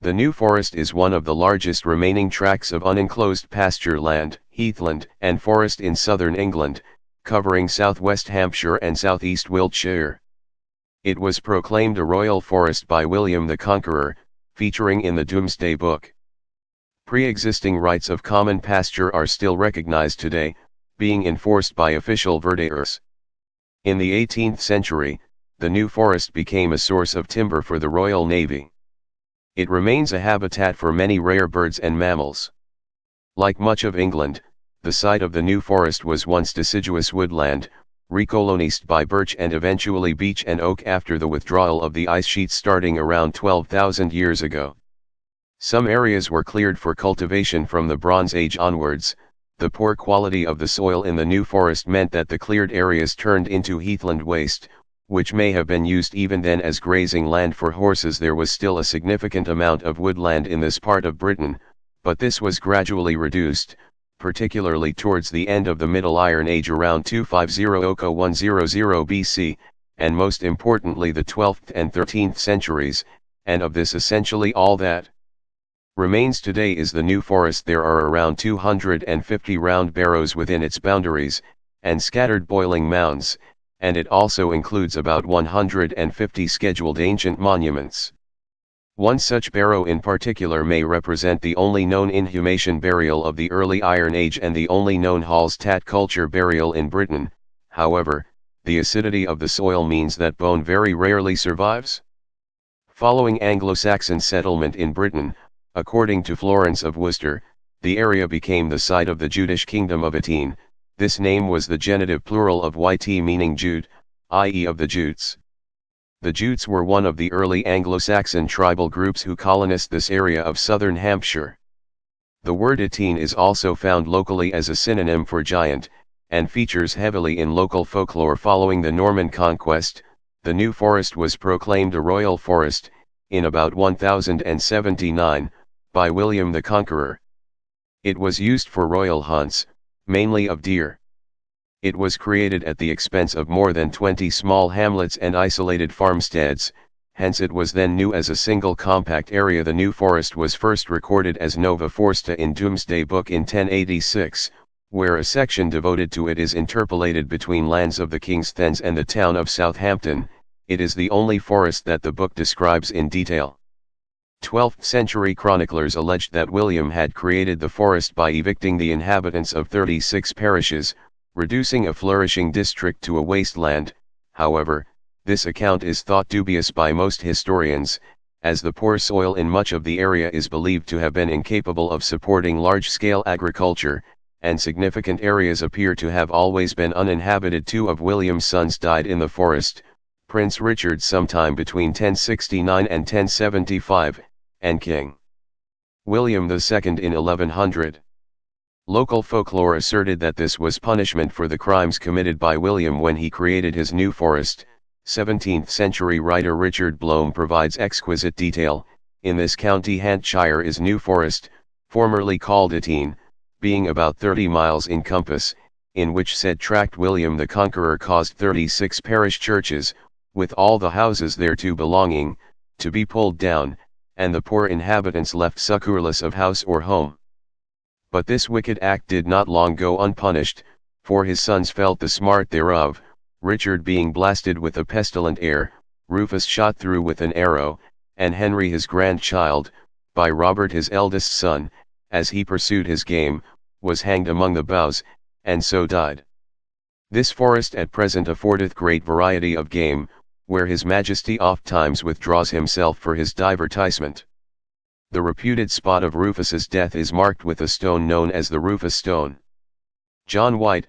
The New Forest is one of the largest remaining tracts of unenclosed pasture land, heathland, and forest in southern England, covering southwest Hampshire and southeast Wiltshire. It was proclaimed a royal forest by William the Conqueror, featuring in the Domesday Book. Pre-existing rights of common pasture are still recognized today, being enforced by official verderers. In the 18th century, the New Forest became a source of timber for the Royal Navy. It remains a habitat for many rare birds and mammals. Like much of England, the site of the New Forest was once deciduous woodland, recolonised by birch and eventually beech and oak after the withdrawal of the ice sheets starting around 12,000 years ago. Some areas were cleared for cultivation from the Bronze Age onwards. The poor quality of the soil in the New Forest meant that the cleared areas turned into heathland waste, which may have been used even then as grazing land for horses. There was still a significant amount of woodland in this part of Britain, but this was gradually reduced, particularly towards the end of the Middle Iron Age around 250–100 BC, and most importantly the 12th and 13th centuries, and of this essentially all that remains today is the New Forest. There are around 250 round barrows within its boundaries, and scattered boiling mounds, and it also includes about 150 scheduled ancient monuments. One such barrow in particular may represent the only known inhumation burial of the early Iron Age and the only known Hallstatt culture burial in Britain. However, the acidity of the soil means that bone very rarely survives. Following Anglo-Saxon settlement in Britain, according to Florence of Worcester, the area became the site of the Jutish kingdom of Atene. This name was the genitive plural of yt meaning Jute, i.e. of the Jutes. The Jutes were one of the early Anglo-Saxon tribal groups who colonized this area of southern Hampshire. The word Atene is also found locally as a synonym for giant, and features heavily in local folklore. Following the Norman conquest, the New Forest was proclaimed a royal forest, in about 1079, by William the Conqueror. It was used for royal hunts, mainly of deer. It was created at the expense of more than 20 small hamlets and isolated farmsteads, hence it was then new as a single compact area. The New Forest was first recorded as Nova Foresta in Domesday Book in 1086, where a section devoted to it is interpolated between lands of the King's Thens and the town of Southampton. It is the only forest that the book describes in detail. 12th century chroniclers alleged that William had created the forest by evicting the inhabitants of 36 parishes, reducing a flourishing district to a wasteland. However, this account is thought dubious by most historians, as the poor soil in much of the area is believed to have been incapable of supporting large-scale agriculture, and significant areas appear to have always been uninhabited. Two of William's sons died in the forest, Prince Richard sometime between 1069 and 1075, and King William II in 1100. Local folklore asserted that this was punishment for the crimes committed by William when he created his New Forest. 17th century writer Richard Blome provides exquisite detail. In this county Hampshire is New Forest, formerly called Atene, being about 30 miles in compass, in which said tract William the Conqueror caused 36 parish churches, with all the houses thereto belonging, to be pulled down, and the poor inhabitants left succourless of house or home. But this wicked act did not long go unpunished, for his sons felt the smart thereof, Richard being blasted with a pestilent air, Rufus shot through with an arrow, and Henry his grandchild, by Robert his eldest son, as he pursued his game, was hanged among the boughs, and so died. This forest at present affordeth great variety of game, where his majesty oft times withdraws himself for his divertisement. The reputed spot of Rufus's death is marked with a stone known as the Rufus Stone. John White,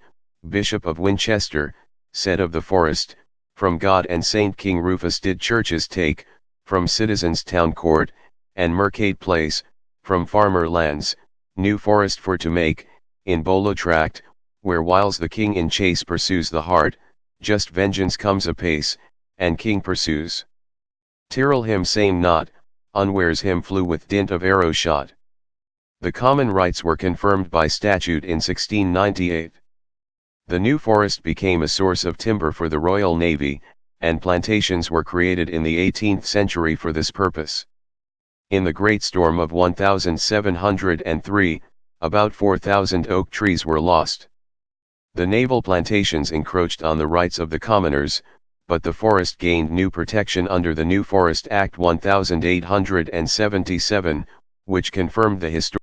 Bishop of Winchester, said of the forest, "From God and Saint King Rufus did churches take, from citizens town court, and mercade place, from farmer lands, new forest for to make, in Bolo tract, where whiles the king in chase pursues the hart, just vengeance comes apace, and king pursues. Tyrrell him same not, unwares him flew with dint of arrow shot." The common rights were confirmed by statute in 1698. The New Forest became a source of timber for the Royal Navy, and plantations were created in the 18th century for this purpose. In the Great Storm of 1703, about 4,000 oak trees were lost. The naval plantations encroached on the rights of the commoners, but the forest gained new protection under the New Forest Act 1877, which confirmed the historic